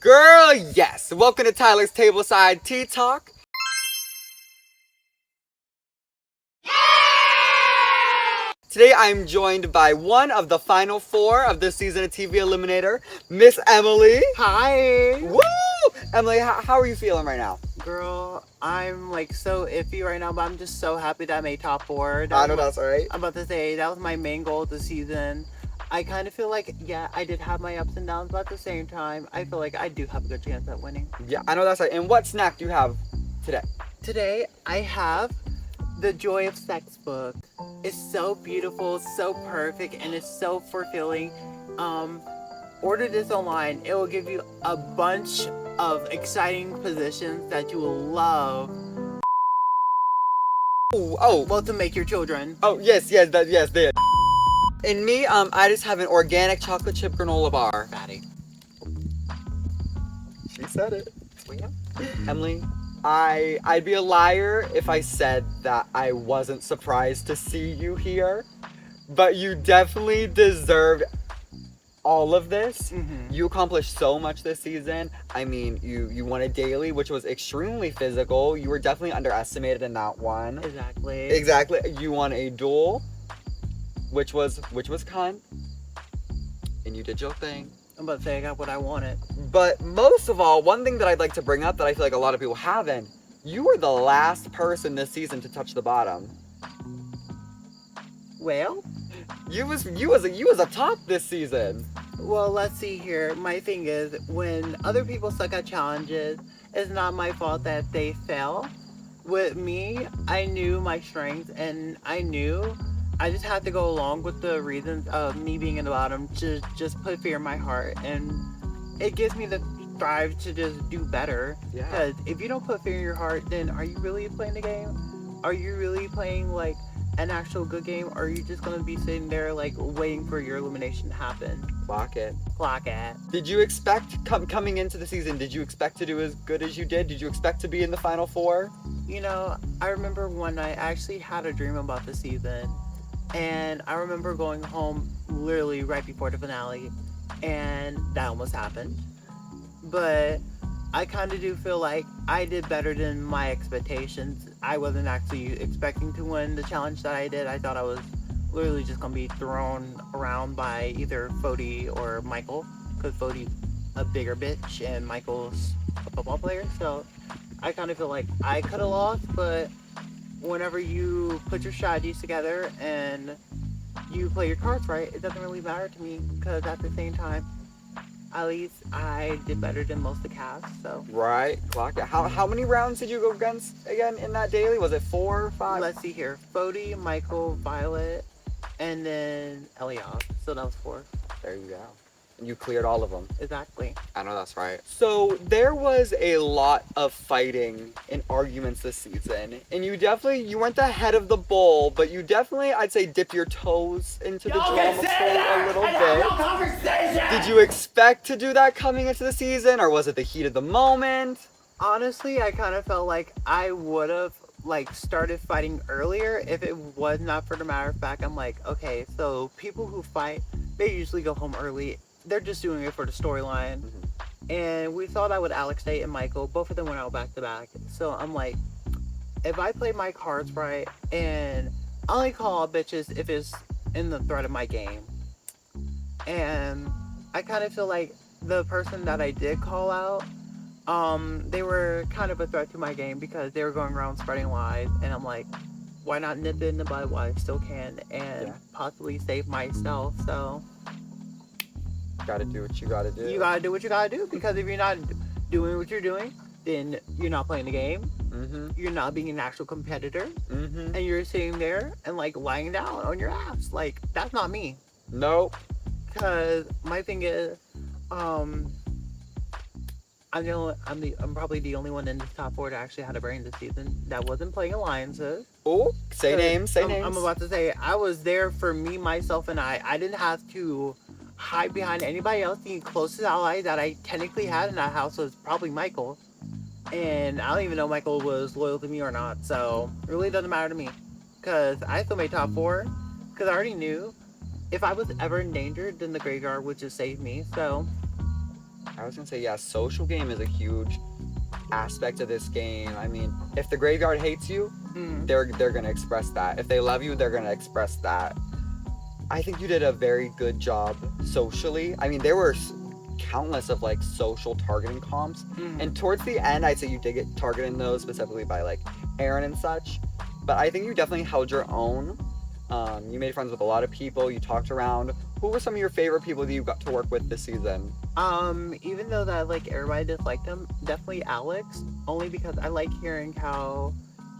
Girl, yes! Welcome to Tyler's Tableside Tea Talk. Today I'm joined by one of the final four of this season of TV Eliminator, Miss Emily. Hi! Woo! Emily, how are you feeling right now? Girl, I'm like so iffy right now, but I'm just so happy that I made top four. I know that's alright. I'm about to say, that was my main goal of the season. I kind of feel like, yeah, I did have my ups and downs, but at the same time, I feel like I do have a good chance at winning. Yeah, I know that's right. And what snack do you have today? Today, I have the Joy of Sex book. It's so beautiful, so perfect, and it's so fulfilling. Order this online. It will give you a bunch of exciting positions that you will love. Well, to make your children. Oh, yes, there. And me, I just have an organic chocolate chip granola bar. Fatty. She said it. Yeah. Emily, I'd be a liar if I said that I wasn't surprised to see you here. But you definitely deserved all of this. Mm-hmm. You accomplished so much this season. I mean, you won a daily, which was extremely physical. You were definitely underestimated in that one. Exactly. You won a duel, which was cunt. And you did your thing. I'm about to say I got what I wanted. But most of all, one thing that I'd like to bring up that I feel like a lot of people haven't, you were the last person this season to touch the bottom. Well, You was a top this season. well, let's see here. My thing is, when other people suck at challenges, it's not my fault that they fail. With me, I knew my strengths, and I just had to go along with the reasons of me being in the bottom to just put fear in my heart, and it gives me the drive to just do better. Yeah. Because if you don't put fear in your heart, then are you really playing the game? Are you really playing like an actual good game, or are you just gonna be sitting there like waiting for your elimination to happen? Clock it. Clock it. Did you expect coming into the season? Did you expect to do as good as you did? Did you expect to be in the final four? You know, I remember one night I actually had a dream about the season, and I remember going home literally right before the finale, and that almost happened. But I kind of do feel like I did better than my expectations. I wasn't actually expecting to win the challenge that I did. I thought I was literally just going to be thrown around by either Foti or Michael, because Foti's a bigger bitch and Michael's a football player. So I kind of feel like I could have lost, but whenever you put your strategies together and you play your cards right, it doesn't really matter to me, because at the same time, at least I did better than most of the cast, so. Right, clock it. How many rounds did you go against again in that daily? Was it 4 or 5? Let's see here. Foti, Michael, Violet, and then Eliov. So that was 4. There you go. And you cleared all of them. Exactly. I know that's right. So there was a lot of fighting and arguments this season, and you weren't the head of the bowl, but you definitely, I'd say, dipped your toes into the drama pool a little bit. Did you expect to do that coming into the season, or was it the heat of the moment? Honestly, I kind of felt like I would have started fighting earlier if it was not for the matter of fact. I'm like, okay, so people who fight, they usually go home early. They're just doing it for the storyline. Mm-hmm. And we saw that with Alexis and Michael. Both of them went out back to back. So I'm like, if I play my cards right, and I only call out bitches if it's in the threat of my game. And I kind of feel like the person that I did call out, they were kind of a threat to my game, because they were going around spreading lies. And I'm like, why not nip it in the bud while I still can, and possibly save myself? So Gotta do what you gotta do. you gotta do what you gotta do, because if you're not doing what you're doing, then you're not playing the game. Mm-hmm. You're not being an actual competitor, Mm-hmm. and you're sitting there and lying down on your ass. That's not me. Nope. Because my thing is, I'm probably the only one in this top 4 that actually had a brain this season that wasn't playing alliances. Oh, say names. I'm about to say, I was there for me, myself, and I didn't have to hide behind anybody else. The closest ally that I technically had in that house was probably Michael. And I don't even know Michael was loyal to me or not. So it really doesn't matter to me, because I still made top 4, because I already knew if I was ever in danger, then the graveyard would just save me. So I was gonna say, yeah, social game is a huge aspect of this game. I mean, if the graveyard hates you, they're gonna express that. If they love you, they're gonna express that. I think you did a very good job socially. I mean, there were countless of like social targeting comps, and towards the end, I'd say you did get targeted in those, specifically by like Aaron and such. But I think you definitely held your own. You made friends with a lot of people. You talked around. Who were some of your favorite people that you got to work with this season? Even though that like everybody disliked him, definitely Alex. Only because I like hearing how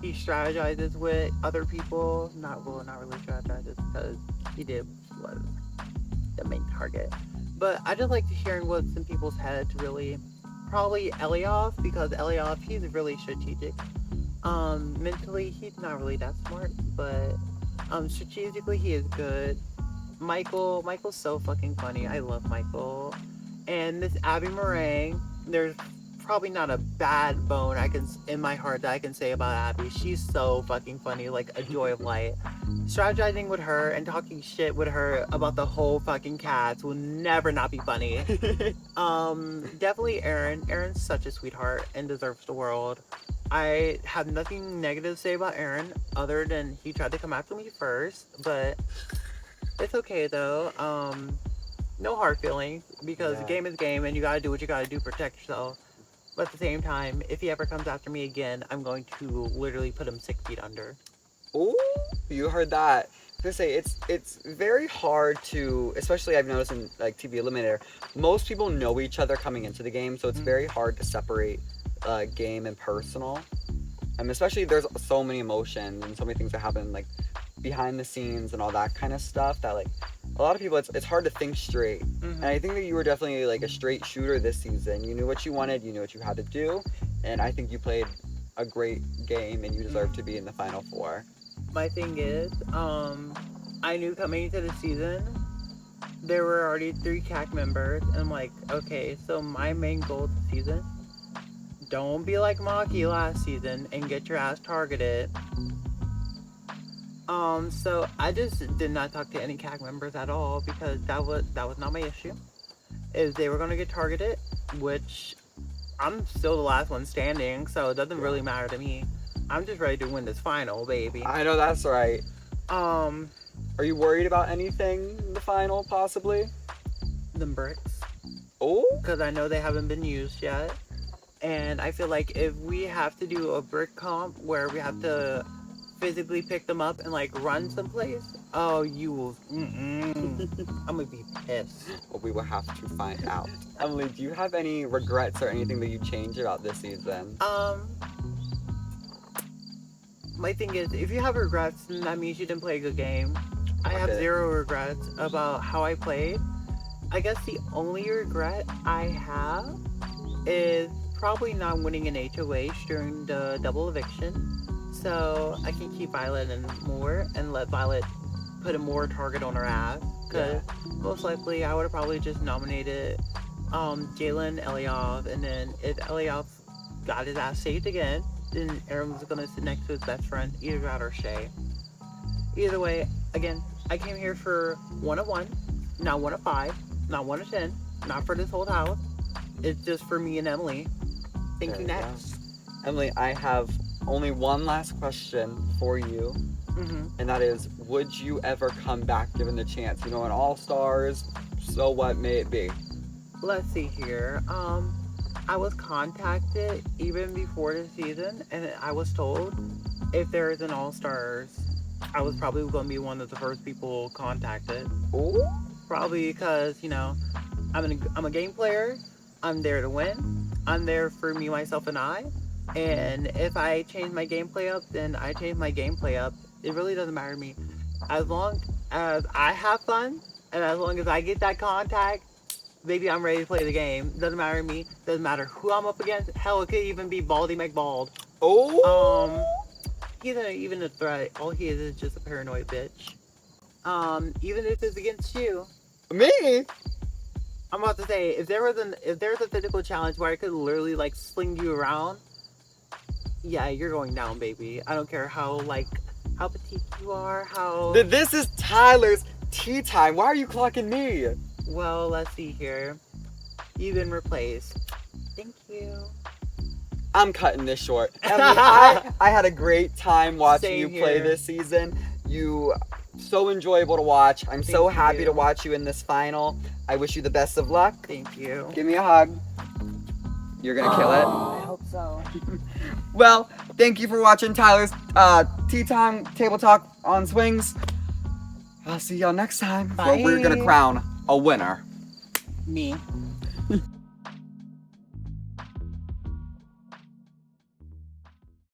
he strategizes with other people. Not really strategizes, because he was the main target. But I just like hearing what's in people's heads, really. Probably Eliov, because Eliov, he's really strategic. Mentally, he's not really that smart, but strategically, he is good. Michael's so fucking funny. I love Michael. And this Abbey Meringue, there's probably not a bad bone in my heart that I can say about Abbey. She's so fucking funny, like a joy of light. Strategizing with her and talking shit with her about the whole fucking cats will never not be funny. Definitely Aaron. Aaron's such a sweetheart and deserves the world. I have nothing negative to say about Aaron other than he tried to come after me first, but it's okay though. No hard feelings, because game is game and you gotta do what you gotta do to protect yourself. But at the same time, if he ever comes after me again, I'm going to literally put him 6 feet under. Ooh, you heard that. I was gonna say, it's very hard to, especially I've noticed in like TV.Eliminator, most people know each other coming into the game, so it's very hard to separate game and personal. Especially there's so many emotions and so many things that happen like behind the scenes and all that kind of stuff that like a lot of people it's hard to think straight. And I think that you were definitely like a straight shooter this season. You knew what you wanted, you knew what you had to do, and I think you played a great game and you deserve to be in the final 4. My thing is, I knew coming into the season there were already 3 CAC members, and I'm like, okay, so my main goal this season, don't be like Maki last season and get your ass targeted. So I just did not talk to any CAC members at all, because that was not my issue. If they were gonna get targeted, which I'm still the last one standing, so it doesn't really matter to me. I'm just ready to win this final, baby. I know that's right. Are you worried about anything in the final, possibly? The bricks. Oh? Because I know they haven't been used yet. And I feel like if we have to do a brick comp where we have to physically pick them up and like run someplace, oh, you will. I'm gonna be pissed. Well, we will have to find out. Emily, do you have any regrets or anything that you changed about this season? My thing is, if you have regrets, then that means you didn't play a good game. I have 0 regrets about how I played. I guess the only regret I have is probably not winning an HOH during the double eviction. So I can keep Violet in more and let Violet put a more target on her ass. Because most likely I would have probably just nominated Jalen, Eliov, and then if Eliov got his ass saved again, then Aaron was gonna sit next to his best friend, either that or Chey. Either way, again, I came here for 1 of 1, not 1 of 5, not 1 of 10, not for this whole house. It's just for me and Emily. Thank you, next. Emily, I have only one last question for you. And that is, would you ever come back given the chance? You know, an All-Stars, so what may it be? Let's see here. I was contacted even before the season, and I was told if there is an All-Stars, I was probably going to be one of the first people contacted. Ooh. Probably because, you know, I'm a game player. I'm there to win. I'm there for me, myself, and I. And if I change my gameplay up, then I change my gameplay up. It really doesn't matter to me. As long as I have fun, and as long as I get that contact, baby, I'm ready to play the game. Doesn't matter to me. Doesn't matter who I'm up against. Hell, it could even be Baldy McBald. Oh. He's not even a threat. All he is just a paranoid bitch. Even if it's against you. Me? I'm about to say, if there's a physical challenge where I could literally like sling you around, yeah, you're going down, baby. I don't care how petite you are, how... This is Tyler's tea time. Why are you clocking me? Well, let's see here. You've been replaced. Thank you. I'm cutting this short. Emily, I had a great time watching Same you play here. this season. You so enjoyable to watch. I'm so Thank happy you. to watch you in this final. I wish you the best of luck. Thank you. Give me a hug. You're gonna kill it. I hope so. Well, thank you for watching Tyler's Tea Time Table Talk on Swings. I'll see y'all next time where we're gonna Bye. crown a winner. Me.